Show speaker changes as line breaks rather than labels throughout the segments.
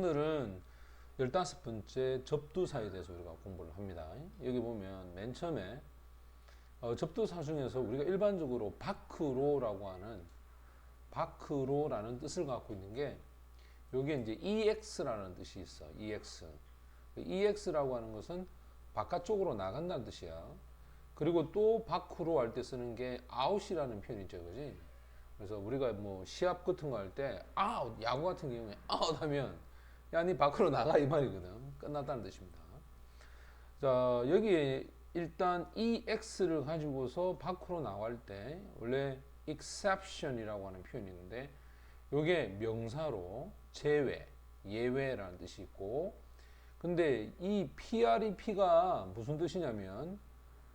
오늘은 15번째 접두사에 대해서 우리가 공부를 합니다. 여기 보면 맨 처음에 접두사 중에서 우리가 일반적으로 밖으로라는 뜻을 갖고 있는 게 여기에 이제 EX라는 뜻이 있어. EX. EX라고 하는 것은 바깥쪽으로 나간다는 뜻이야. 그리고 또 밖으로 할 때 쓰는 게 out이라는 표현이죠. 그지? 그래서 우리가 뭐 시합 같은 거 할 때 아웃, 야구 같은 경우에 아웃 하면 야, 니 밖으로 나가 이 말이거든. 끝났다는 뜻입니다. 자, 여기에 일단 EX를 가지고서 밖으로 나갈 때 원래 exception이라고 하는 표현이 있는데 요게 명사로 제외, 예외라는 뜻이 있고 근데 이 PREP가 무슨 뜻이냐면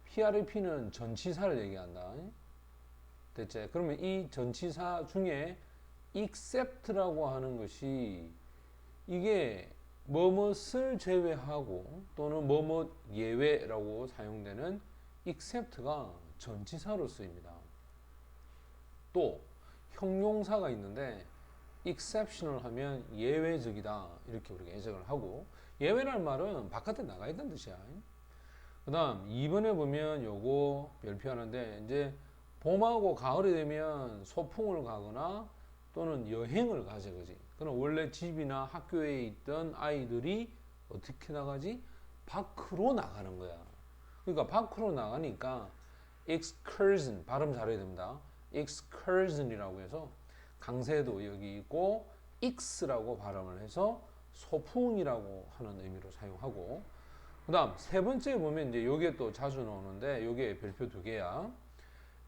PREP는 전치사를 얘기한다. 됐지? 그러면 이 전치사 중에 except라고 하는 것이 이게 뭐뭇을 제외하고 또는 뭐뭇 예외라고 사용되는 except가 전치사로 쓰입니다. 또 형용사가 있는데 exceptional 하면 예외적이다 이렇게 우리가 해석을 하고 예외라는 말은 바깥에 나가 있다는 뜻이야. 그 다음 2번에 보면 요거 별표하는데 이제 봄하고 가을이 되면 소풍을 가거나 또는 여행을 가지 그지. 그럼 원래 집이나 학교에 있던 아이들이 어떻게 나가지? 밖으로 나가는 거야. 그러니까 밖으로 나가니까 excursion 발음 잘해야 됩니다. excursion이라고 해서 강세도 여기 있고 x라고 발음을 해서 소풍이라고 하는 의미로 사용하고 그 다음 세 번째 보면 이제 요게 또 자주 나오는데 요게 별표 두 개야.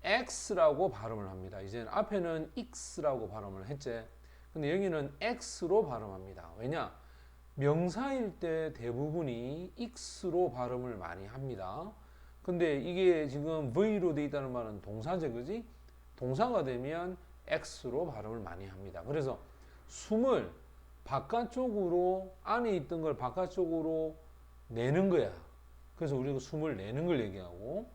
x라고 발음을 합니다. 이제는 앞에는 x라고 발음을 했지. 근데 여기는 x로 발음합니다. 왜냐? 명사일 때 대부분이 x로 발음을 많이 합니다. 근데 이게 지금 v로 돼 있다는 말은 동사제 그지? 동사가 되면 x로 발음을 많이 합니다. 그래서 숨을 바깥쪽으로 안에 있던 걸 바깥쪽으로 내는 거야. 그래서 우리가 숨을 내는 걸 얘기하고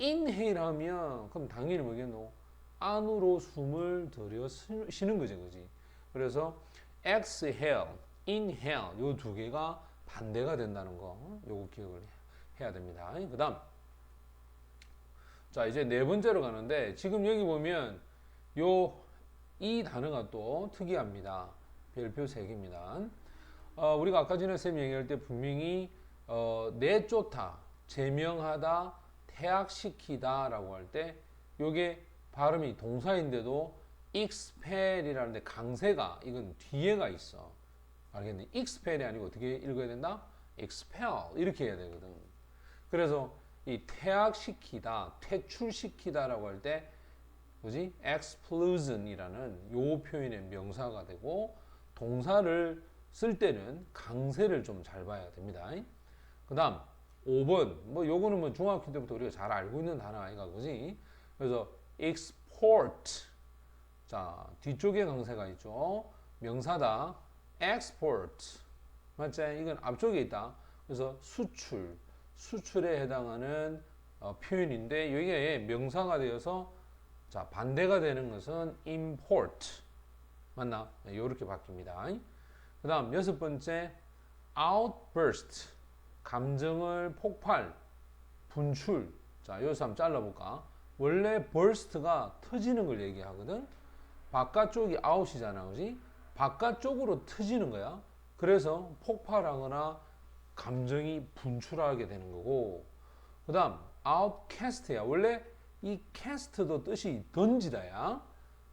inhale 하면 그럼 당연히 뭐겠노? 안으로 숨을 들여 쉬는 거지, 그지? 그래서 exhale, inhale 요 두 개가 반대가 된다는 거, 요거 기억을 해야 됩니다. 그 다음, 자 이제 네 번째로 가는데 지금 여기 보면 이 단어가 또 특이합니다. 별표 3개입니다. 우리가 아까 전에 쌤이 얘기할 때 분명히 내쫓다, 제명하다, 퇴학시키다 라고 할 때 요게 발음이 동사인데도 expel이라는데 강세가 이건 뒤에가 있어. 알겠니? expel이 아니고 어떻게 읽어야 된다? expel 이렇게 해야 되거든. 그래서 이 퇴학시키다, 퇴출시키다 라고 할 때 뭐지? expulsion이라는 요 표현의 명사가 되고 동사를 쓸 때는 강세를 좀 잘 봐야 됩니다. 그 다음 5번 뭐 요거는 뭐 중학교 때부터 우리가 잘 알고 있는 단어 아이가 그지? 그래서 export 자 뒤쪽에 강세가 있죠. 명사다. export 맞지? 이건 앞쪽에 있다. 그래서 수출에 해당하는 표현인데 여기에 명사가 되어서 자 반대가 되는 것은 import 맞나? 이렇게 바뀝니다. 그 다음 6번째 outburst 감정을 폭발, 분출. 자, 여기서 한번 잘라볼까? 원래 burst가 터지는 걸 얘기하거든? 바깥쪽이 out이잖아, 그지? 바깥쪽으로 터지는 거야. 그래서 폭발하거나 감정이 분출하게 되는 거고. 그 다음, outcast야. 원래 이 cast도 뜻이 던지다야.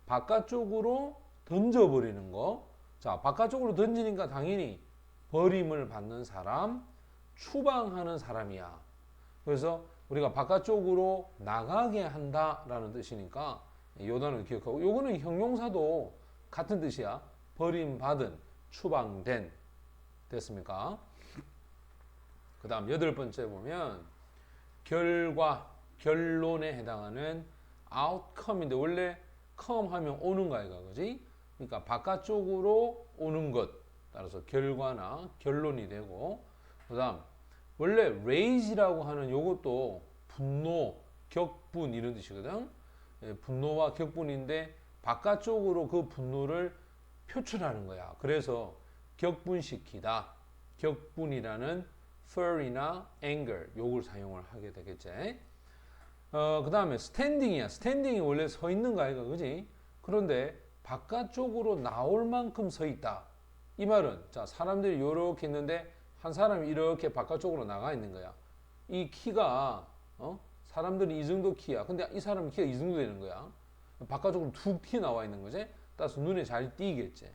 바깥쪽으로 던져버리는 거. 자, 바깥쪽으로 던지니까 당연히 버림을 받는 사람, 추방하는 사람이야. 그래서 우리가 바깥쪽으로 나가게 한다라는 뜻이니까 이 단어를 기억하고 요거는 형용사도 같은 뜻이야. 버림받은, 추방된. 됐습니까? 그 다음 8번째 보면 결과, 결론에 해당하는 outcome인데 원래 come 하면 오는 거 아이가 그지? 그러니까 바깥쪽으로 오는 것 따라서 결과나 결론이 되고 그 다음 원래 rage라고 하는 요것도 분노, 격분 이런 뜻이거든. 분노와 격분인데 바깥쪽으로 그 분노를 표출하는 거야. 그래서 격분시키다. 격분이라는 fear이나 anger 요걸 사용을 하게 되겠지. 그 다음에 standing이야. standing이 원래 서 있는 거 아이가, 그지? 그런데 바깥쪽으로 나올 만큼 서 있다. 이 말은 자 사람들이 이렇게 있는데 한 사람이 이렇게 바깥쪽으로 나가 있는 거야. 이 키가 사람들이 이 정도 키야. 근데 이 사람은 키가 이 정도 되는 거야. 바깥쪽으로 툭 튀어나와 있는 거지. 따라서 눈에 잘 띄겠지.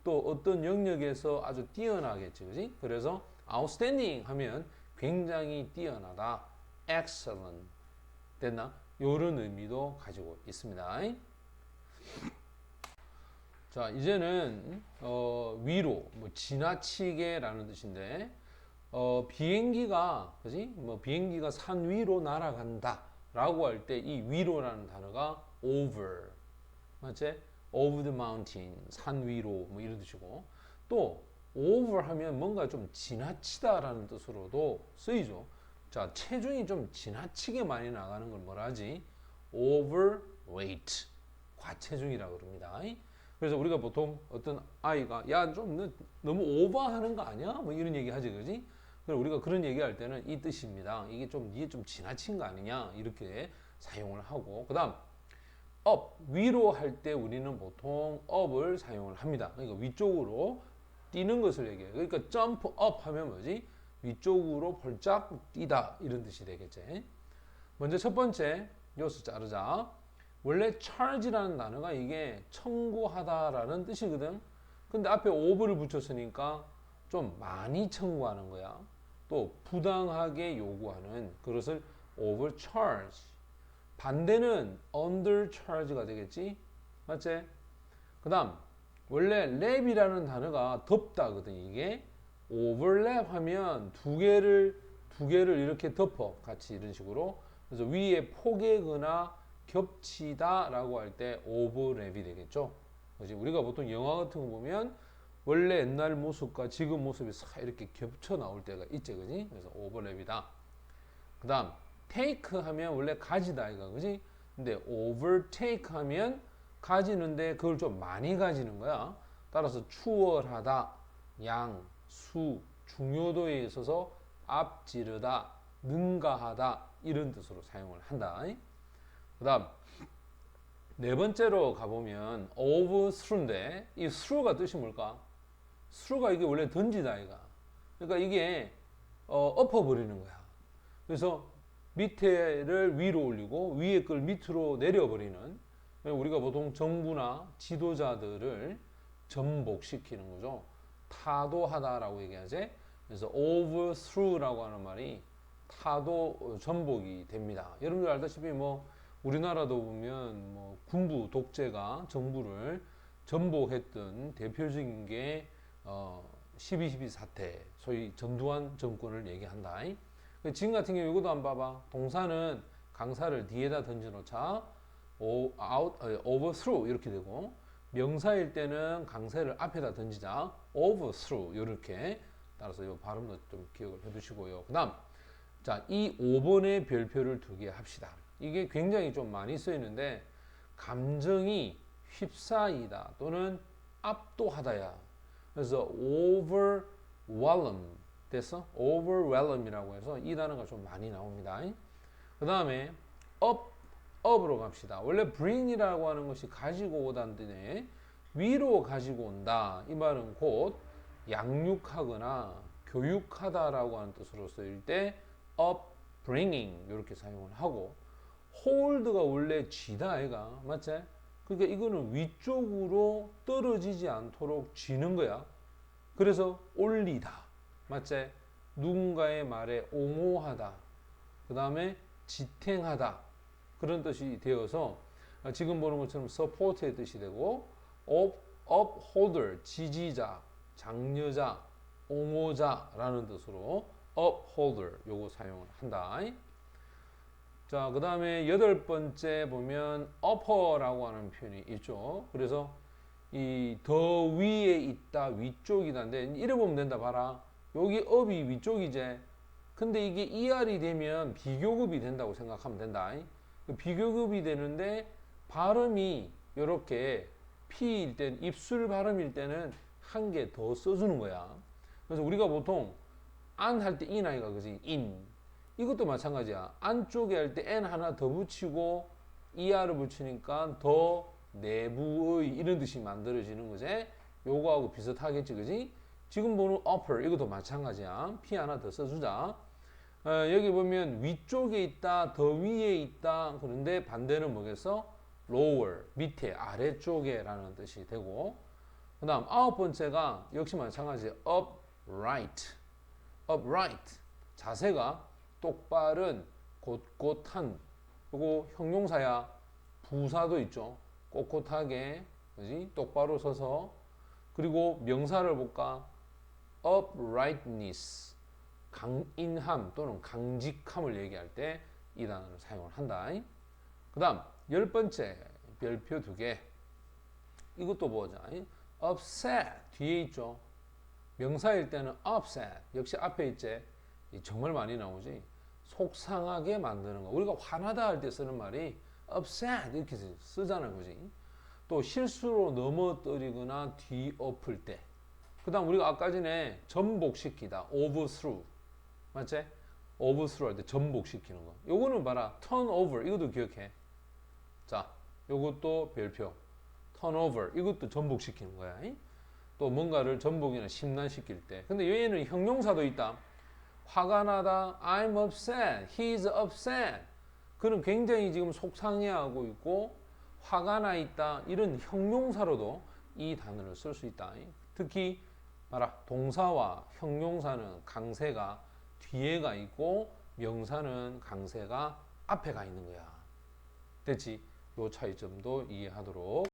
또 어떤 영역에서 아주 뛰어나겠지, 그지? 그래서 outstanding 하면 굉장히 뛰어나다, excellent 됐나? 이런 의미도 가지고 있습니다. 자, 이제는 위로, 뭐 지나치게라는 뜻인데 비행기가, 그지? 뭐 비행기가 산 위로 날아간다라고 할 때 이 위로라는 단어가 over, 맞지? over the mountain, 산 위로, 뭐 이런 뜻이고, 또 over 하면 뭔가 좀 지나치다라는 뜻으로도 쓰이죠. 자, 체중이 좀 지나치게 많이 나가는 걸 뭐라 하지? overweight, 과체중이라고 그럽니다. 그래서 우리가 보통 어떤 아이가 야, 좀 너무 오버하는 거 아니야? 뭐 이런 얘기 하지, 그지? 그래서 우리가 그런 얘기할 때는 이 뜻입니다. 이게 좀 지나친 거 아니냐? 이렇게 사용을 하고, 그다음 up, 위로 할 때 우리는 보통 up을 사용을 합니다. 그러니까 위쪽으로 뛰는 것을 얘기해요. 그러니까 jump up 하면 뭐지? 위쪽으로 벌짝 뛰다 이런 뜻이 되겠지. 먼저 첫 번째 요소 자르자. 원래 charge라는 단어가 이게 청구하다라는 뜻이거든. 근데 앞에 over를 붙였으니까 좀 많이 청구하는 거야. 또 부당하게 요구하는 그것을 overcharge. 반대는 undercharge가 되겠지. 맞지? 그 다음 원래 랩이라는 단어가 덮다거든. 이게 overlap 하면 두 개를 이렇게 덮어 같이 이런 식으로. 그래서 위에 포개거나 겹치다 라고 할 때 overlap이 되겠죠. 그렇지? 우리가 보통 영화 같은 거 보면 원래 옛날 모습과 지금 모습이 싹 이렇게 겹쳐 나올 때가 있지, 그지? 그래서 overlap이다. 그 다음 take 하면 원래 가지다 이거, 그지? 근데 overtake 하면 가지는데 그걸 좀 많이 가지는 거야. 따라서 추월하다, 양, 수, 중요도에 있어서 앞지르다, 능가하다 이런 뜻으로 사용을 한다. 그 다음 네 번째로 가보면 overthrow인데 이 throw가 뜻이 뭘까? throw가 이게 원래 던지다 이가. 그러니까 이게 엎어버리는 거야. 그래서 밑에를 위로 올리고 위에 걸 밑으로 내려버리는, 우리가 보통 정부나 지도자들을 전복시키는 거죠. 타도하다라고 얘기하지. 그래서 overthrow라고 하는 말이 타도 전복이 됩니다. 여러분들 알다시피 뭐 우리나라도 보면 뭐 군부 독재가 정부를 전복했던 대표적인 게 12.12 사태, 소위 전두환 정권을 얘기한다. 지금 같은 경우 이것도 한번 봐봐. 동사는 강사를 뒤에다 던져놓자 overthrow 이렇게 되고, 명사일 때는 강사를 앞에다 던지자 overthrow 이렇게. 따라서 이 발음도 좀 기억을 해두시고요. 그 다음 자, 이 5번의 별표를 두 개 합시다. 이게 굉장히 좀 많이 쓰이는데 감정이 휩싸이다 또는 압도하다야. 그래서 overwhelm 됐어? overwhelm이라고 해서 이 단어가 좀 많이 나옵니다. 그 다음에 up으로 갑시다. 원래 bring이라고 하는 것이 가지고 오다는 뜻에 위로 가지고 온다. 이 말은 곧 양육하거나 교육하다라고 하는 뜻으로 쓰일 때 upbringing 이렇게 사용을 하고, hold가 원래 쥐다 아이가, 맞지? 그러니까 이거는 위쪽으로 떨어지지 않도록 쥐는 거야. 그래서 올리다, 맞지? 누군가의 말에 옹호하다, 그 다음에 지탱하다 그런 뜻이 되어서 지금 보는 것처럼 support의 뜻이 되고, upholder 지지자, 장려자, 옹호자라는 뜻으로 upholder 요거 사용을 한다. 자, 그 다음에 여덟 번째 보면 upper라고 하는 표현이 있죠. 그래서 이 더 위에 있다, 위쪽이다인데 이래 보면 된다. 봐라. 여기 up이 위쪽이지. 근데 이게 ER이 되면 비교급이 된다고 생각하면 된다. 비교급이 되는데 발음이 이렇게 P일 땐, 입술 발음일 때는 한 개 더 써주는 거야. 그래서 우리가 보통 안 할 때 in 아이가 그지? in. 이것도 마찬가지야. 안쪽에 할 때 n 하나 더 붙이고 er을 붙이니까 더 내부의 이런 뜻이 만들어지는 거지. 요거하고 비슷하겠지, 그지? 지금 보는 upper 이것도 마찬가지야. p 하나 더 써주자. 여기 보면 위쪽에 있다, 더 위에 있다. 그런데 반대는 뭐겠어? lower, 밑에, 아래쪽에 라는 뜻이 되고, 그 다음 아홉 번째가 역시 마찬가지 upright. upright. 자세가 똑바른, 곧곧한. 그리고 형용사야. 부사도 있죠. 꼿꼿하게, 그지? 똑바로 서서. 그리고 명사를 볼까? uprightness. 강인함 또는 강직함을 얘기할 때 이 단어를 사용을 한다. 그 다음 10번째 별표 2개. 이것도 보자. upset 뒤에 있죠. 명사일 때는 upset 역시 앞에 있지. 정말 많이 나오지. 속상하게 만드는 거. 우리가 화나다 할 때 쓰는 말이 upset 이렇게 쓰잖아요, 그지? 또 실수로 넘어뜨리거나 뒤엎을 때. 그 다음 우리가 아까 전에 전복시키다 overthrow 맞지? overthrow 할 때 전복시키는 거. 요거는 봐라. turnover 이것도 기억해. 자, 요것도 별표. turnover 이것도 전복시키는 거야. 또 뭔가를 전복이나 심란시킬 때. 근데 얘는 형용사도 있다. 화가 나다. I'm upset. He's upset. 그는 굉장히 지금 속상해하고 있고 화가 나 있다. 이런 형용사로도 이 단어를 쓸 수 있다. 특히 봐라. 동사와 형용사는 강세가 뒤에가 있고 명사는 강세가 앞에 가 있는 거야. 됐지? 요 차이점도 이해하도록